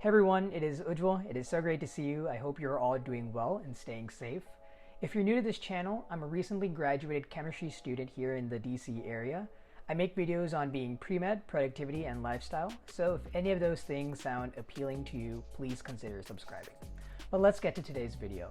Hey everyone, it is Ujjwal. It is so great to see you. I hope you're all doing well and staying safe. If you're new to this channel, I'm a recently graduated chemistry student here in the DC area. I make videos on being pre-med, productivity, and lifestyle, so if any of those things sound appealing to you, please consider subscribing. But let's get to today's video.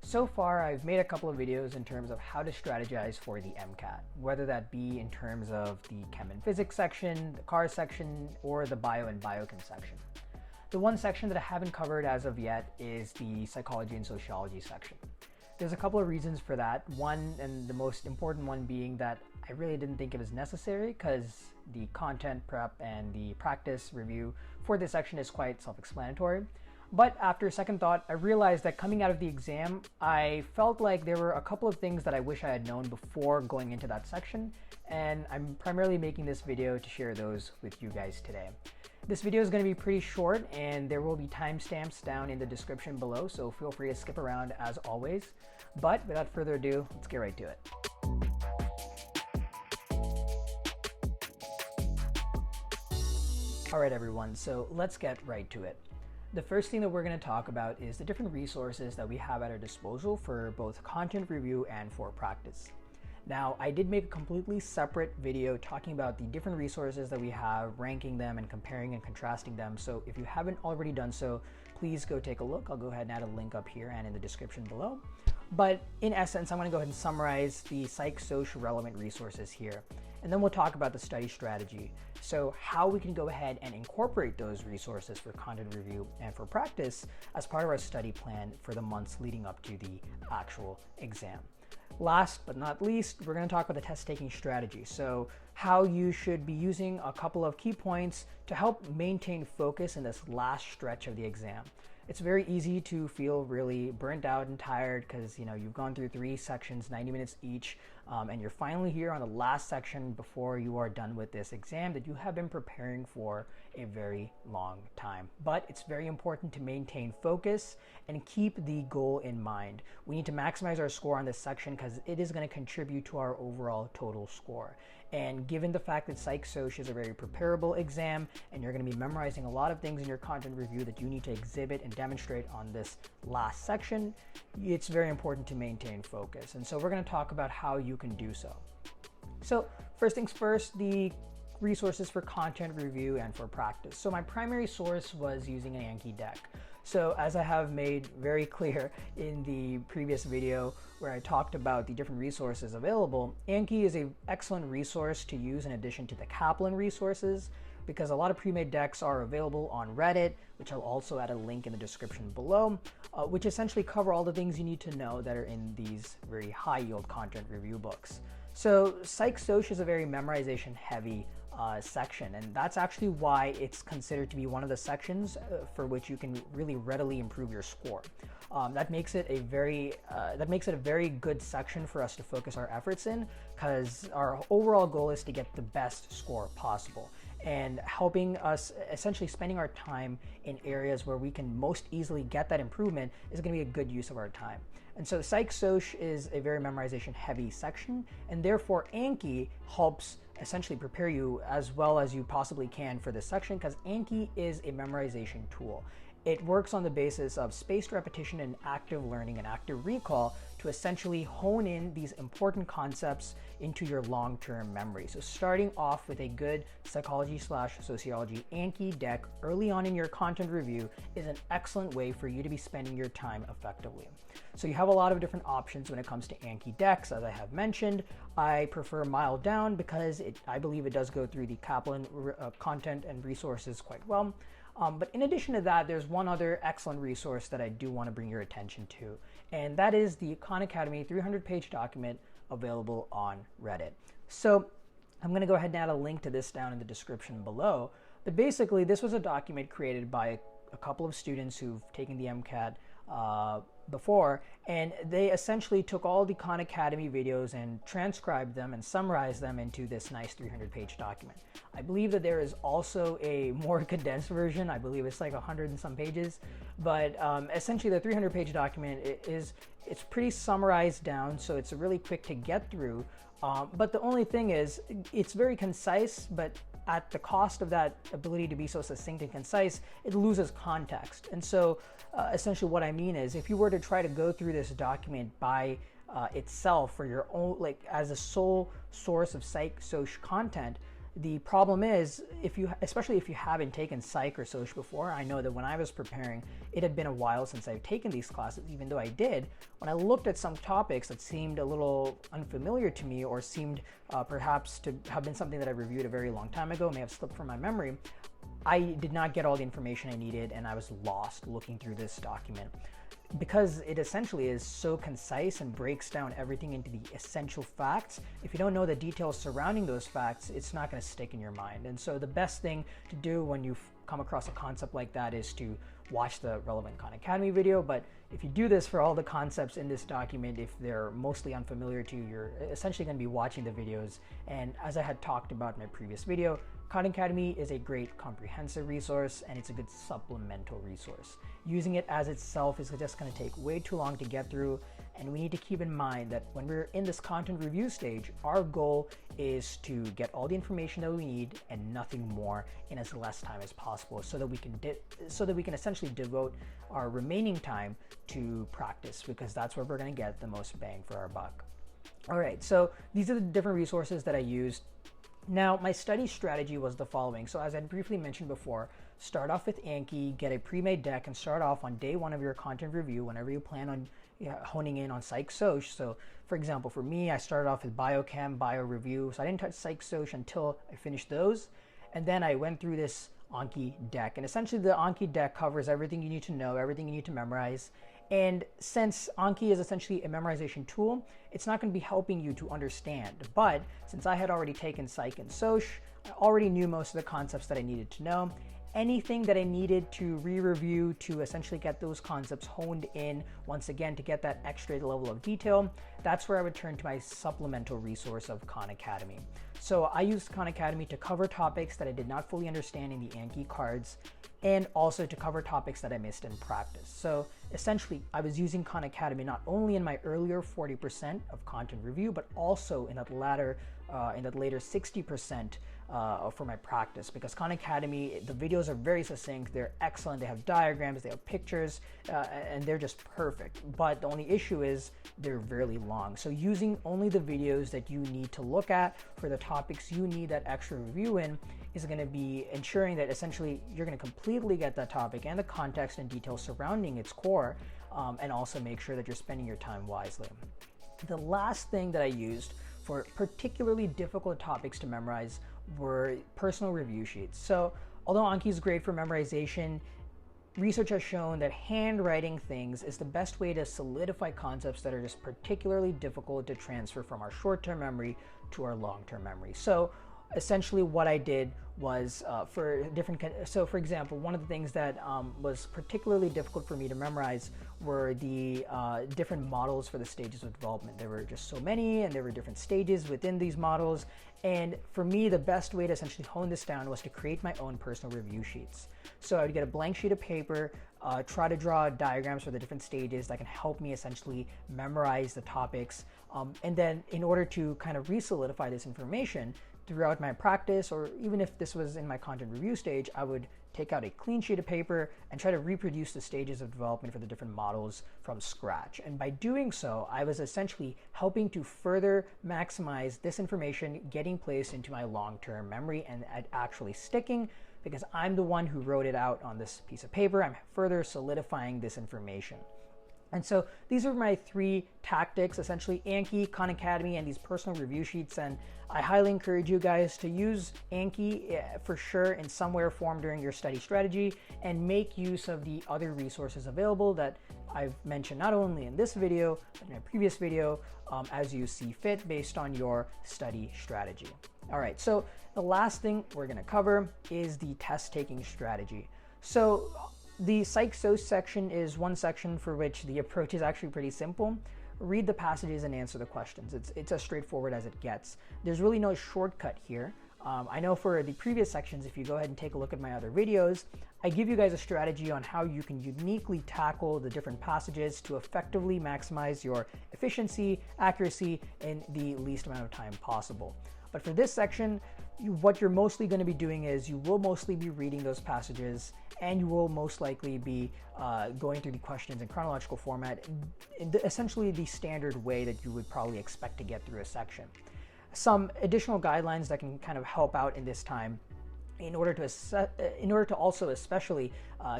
So far, I've made a couple of videos in terms of how to strategize for the MCAT, whether that be in terms of the Chem and Physics section, the CAR section, or the Bio and Biochem section. The one section that I haven't covered as of yet is the Psychology and Sociology section. There's a couple of reasons for that. One, and the most important one, being that I really didn't think it was necessary because the content prep and the practice review for this section is quite self-explanatory. But after second thought, I realized that coming out of the exam, I felt like there were a couple of things that I wish I had known before going into that section, and I'm primarily making this video to share those with you guys today. This video is going to be pretty short, and there will be timestamps down in the description below, so feel free to skip around as always. But without further ado, let's get right to it. All right, everyone, so let's get right to it. The first thing that we're going to talk about is the different resources that we have at our disposal for both content review and for practice. Now, I did make a completely separate video talking about the different resources that we have, ranking them and comparing and contrasting them. So if you haven't already done so, please go take a look. I'll go ahead and add a link up here and in the description below. But in essence, I'm going to go ahead and summarize the psych-social relevant resources here. And then we'll talk about the study strategy. So how we can go ahead and incorporate those resources for content review and for practice as part of our study plan for the months leading up to the actual exam. Last but not least, we're going to talk about the test taking strategy. So how you should be using a couple of key points to help maintain focus in this last stretch of the exam. It's very easy to feel really burnt out and tired because you've gone through 3 sections, 90 minutes each, and you're finally here on the last section before you are done with this exam that you have been preparing for a very long time. But it's very important to maintain focus and keep the goal in mind. We need to maximize our score on this section because it is going to contribute to our overall total score. And given the fact that Psych-Soc is a very preparable exam and you're going to be memorizing a lot of things in your content review that you need to exhibit and demonstrate on this last section, it's very important to maintain focus. And so we're going to talk about how you can do so. So first things first, the resources for content review and for practice. So my primary source was using an Anki deck. So as I have made very clear in the previous video where I talked about the different resources available, Anki is an excellent resource to use in addition to the Kaplan resources, because a lot of pre-made decks are available on Reddit, which I'll also add a link in the description below, which essentially cover all the things you need to know that are in these very high-yield content review books. So Psych-Soc is a very memorization-heavy section, and that's actually why it's considered to be one of the sections for which you can really readily improve your score. That makes it a very good section for us to focus our efforts in, because our overall goal is to get the best score possible, and helping us essentially spending our time in areas where we can most easily get that improvement is going to be a good use of our time. And so Psych-Soc is a very memorization heavy section, and therefore Anki helps essentially prepare you as well as you possibly can for this section, because Anki is a memorization tool. It works on the basis of spaced repetition and active learning and active recall to essentially hone in these important concepts into your long-term memory. So starting off with a good psychology/sociology Anki deck early on in your content review is an excellent way for you to be spending your time effectively. So you have a lot of different options when it comes to Anki decks. As I have mentioned, I prefer Mile Down because I believe it does go through the Kaplan content and resources quite well. But in addition to that, there's one other excellent resource that I do want to bring your attention to, and that is the Khan Academy 300-page document available on Reddit. So I'm going to go ahead and add a link to this down in the description below. But basically, this was a document created by a couple of students who've taken the MCAT before, and they essentially took all the Khan Academy videos and transcribed them and summarized them into this nice 300-page document. I believe that there is also a more condensed version. I believe it's like 100 and some pages, but essentially the 300-page document it's pretty summarized down, so it's really quick to get through. But the only thing is, it's very concise, but at the cost of that ability to be so succinct and concise, it loses context. And so essentially what I mean is, if you were to try to go through this document by itself for your own, like as a sole source of psych-soc content, the problem is, especially if you haven't taken psych or soc before. I know that when I was preparing, it had been a while since I've taken these classes, even though I did. When I looked at some topics that seemed a little unfamiliar to me, or seemed perhaps to have been something that I reviewed a very long time ago, may have slipped from my memory, I did not get all the information I needed, and I was lost looking through this document. Because it essentially is so concise and breaks down everything into the essential facts, if you don't know the details surrounding those facts, it's not going to stick in your mind. And so the best thing to do when you come across a concept like that is to watch the relevant Khan Academy video. But if you do this for all the concepts in this document, if they're mostly unfamiliar to you, you're essentially going to be watching the videos. And as I had talked about in my previous video, Khan Academy is a great comprehensive resource, and it's a good supplemental resource. Using it as itself is just going to take way too long to get through, and we need to keep in mind that when we're in this content review stage, our goal is to get all the information that we need and nothing more in as less time as possible, so that we can essentially devote our remaining time to practice, because that's where we're going to get the most bang for our buck. All right, so these are the different resources that I used. Now, my study strategy was the following. So as I briefly mentioned before, start off with Anki, get a pre-made deck, and start off on day one of your content review whenever you plan on honing in on psych-soc. So for example, for me, I started off with biochem, bio review. So I didn't touch psych-soc until I finished those. And then I went through this Anki deck. And essentially the Anki deck covers everything you need to know, everything you need to memorize. And since Anki is essentially a memorization tool, it's not going to be helping you to understand. But since I had already taken psych and soc, I already knew most of the concepts that I needed to know. Anything that I needed to re-review to essentially get those concepts honed in once again to get that extra level of detail, that's where I would turn to my supplemental resource of Khan Academy. So I used Khan Academy to cover topics that I did not fully understand in the Anki cards, and also to cover topics that I missed in practice. So essentially, I was using Khan Academy not only in my earlier 40% of content review, but also in that later 60% for my practice, because Khan Academy, the videos are very succinct, they're excellent, they have diagrams, they have pictures, and they're just perfect. But the only issue is they're really long. So using only the videos that you need to look at for the topics you need that extra review in is going to be ensuring that essentially you're going to completely get that topic and the context and details surrounding its core, and also make sure that you're spending your time wisely. The last thing that I used for particularly difficult topics to memorize were personal review sheets. So although Anki is great for memorization, research has shown that handwriting things is the best way to solidify concepts that are just particularly difficult to transfer from our short-term memory to our long-term memory. So essentially what I did was for example, one of the things that was particularly difficult for me to memorize were the different models for the stages of development. There were just so many, and there were different stages within these models. And for me, the best way to essentially hone this down was to create my own personal review sheets. So I would get a blank sheet of paper, try to draw diagrams for the different stages that can help me essentially memorize the topics. And then in order to kind of re-solidify this information throughout my practice, or even if this was in my content review stage, I would take out a clean sheet of paper and try to reproduce the stages of development for the different models from scratch. And by doing so, I was essentially helping to further maximize this information getting placed into my long-term memory and actually sticking, because I'm the one who wrote it out on this piece of paper. I'm further solidifying this information. And so these are my three tactics, essentially Anki, Khan Academy, and these personal review sheets. And I highly encourage you guys to use Anki for sure in some way or form during your study strategy, and make use of the other resources available that I've mentioned not only in this video, but in my previous video, as you see fit based on your study strategy. All right, so the last thing we're gonna cover is the test taking strategy. So the Psych-Soc section is one section for which the approach is actually pretty simple. Read the passages and answer the questions. It's as straightforward as it gets. There's really no shortcut here. I know for the previous sections, if you go ahead and take a look at my other videos, I give you guys a strategy on how you can uniquely tackle the different passages to effectively maximize your efficiency, accuracy, in the least amount of time possible. But for this section, what you're mostly going to be doing is you will mostly be reading those passages, and you will most likely be going through the questions in chronological format, essentially the standard way that you would probably expect to get through a section. Some additional guidelines that can kind of help out in this time in order to also especially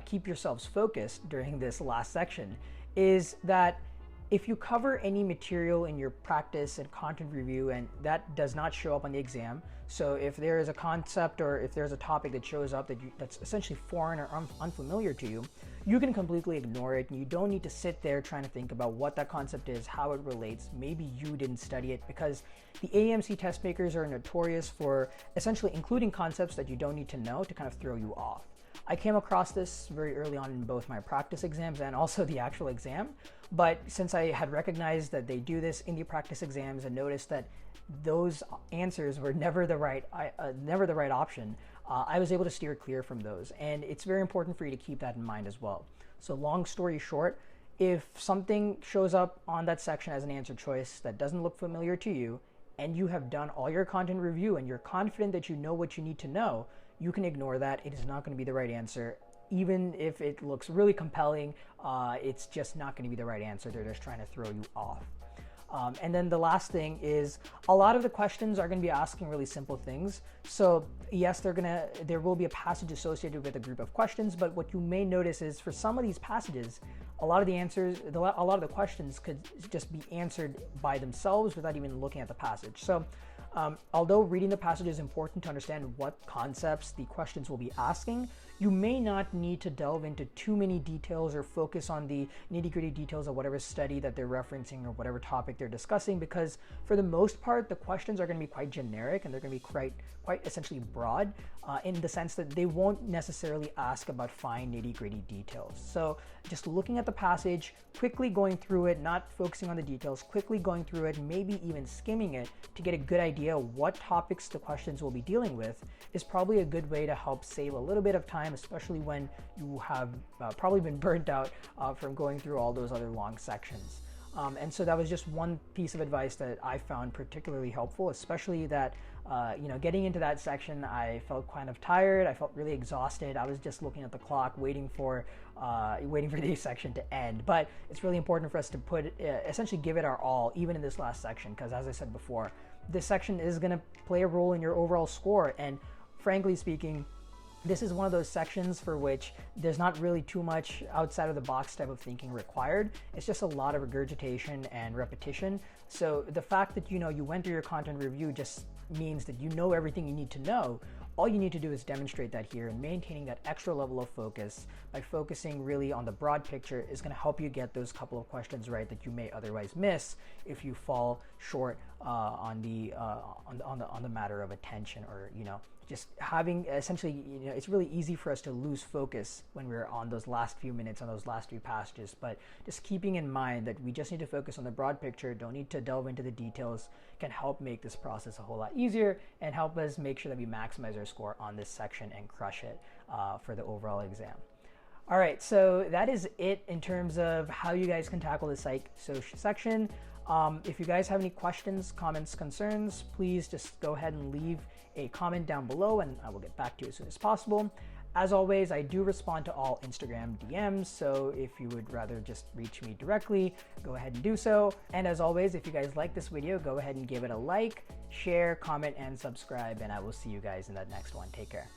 keep yourselves focused during this last section is that if you cover any material in your practice and content review and that does not show up on the exam, so if there is a concept or if there's a topic that shows up that's essentially foreign or unfamiliar to you, you can completely ignore it, and you don't need to sit there trying to think about what that concept is, how it relates. Maybe you didn't study it, because the AAMC test makers are notorious for essentially including concepts that you don't need to know to kind of throw you off. I came across this very early on in both my practice exams and also the actual exam, but since I had recognized that they do this in the practice exams and noticed that those answers were never the right option, I was able to steer clear from those. And it's very important for you to keep that in mind as well. So long story short, if something shows up on that section as an answer choice that doesn't look familiar to you, and you have done all your content review and you're confident that you know what you need to know, you can ignore that. It is not going to be the right answer. Even if it looks really compelling, it's just not going to be the right answer. They're just trying to throw you off. And then the last thing is a lot of the questions are going to be asking really simple things. So yes, there will be a passage associated with a group of questions, but what you may notice is for some of these passages, a lot of the questions could just be answered by themselves without even looking at the passage. So although reading the passage is important to understand what concepts the questions will be asking, you may not need to delve into too many details or focus on the nitty-gritty details of whatever study that they're referencing or whatever topic they're discussing, because for the most part, the questions are going to be quite generic and they're going to be quite essentially broad in the sense that they won't necessarily ask about fine nitty-gritty details. So just looking at the passage, quickly going through it, not focusing on the details, quickly going through it, maybe even skimming it to get a good idea of what topics the questions will be dealing with is probably a good way to help save a little bit of time, especially when you have probably been burnt out from going through all those other long sections. And so that was just one piece of advice that I found particularly helpful, especially that, getting into that section, I felt kind of tired. I felt really exhausted. I was just looking at the clock, waiting for the section to end. But it's really important for us to essentially give it our all, even in this last section, because as I said before, this section is going to play a role in your overall score. And frankly speaking, this is one of those sections for which there's not really too much outside of the box type of thinking required. It's just a lot of regurgitation and repetition. So the fact that you went through your content review just means that you know everything you need to know. All you need to do is demonstrate that here, and maintaining that extra level of focus by focusing really on the broad picture is going to help you get those couple of questions right that you may otherwise miss if you fall short on the matter of attention, or just having essentially, it's really easy for us to lose focus when we're on those last few minutes, on those last few passages. But just keeping in mind that we just need to focus on the broad picture, don't need to delve into the details, can help make this process a whole lot easier and help us make sure that we maximize our score on this section and crush it for the overall exam. All right, so that is it in terms of how you guys can tackle the psych section. If you guys have any questions, comments, concerns, please just go ahead and leave a comment down below and I will get back to you as soon as possible. As always, I do respond to all Instagram DMs, so if you would rather just reach me directly, go ahead and do so. And as always, if you guys like this video, go ahead and give it a like, share, comment, and subscribe, and I will see you guys in that next one. Take care.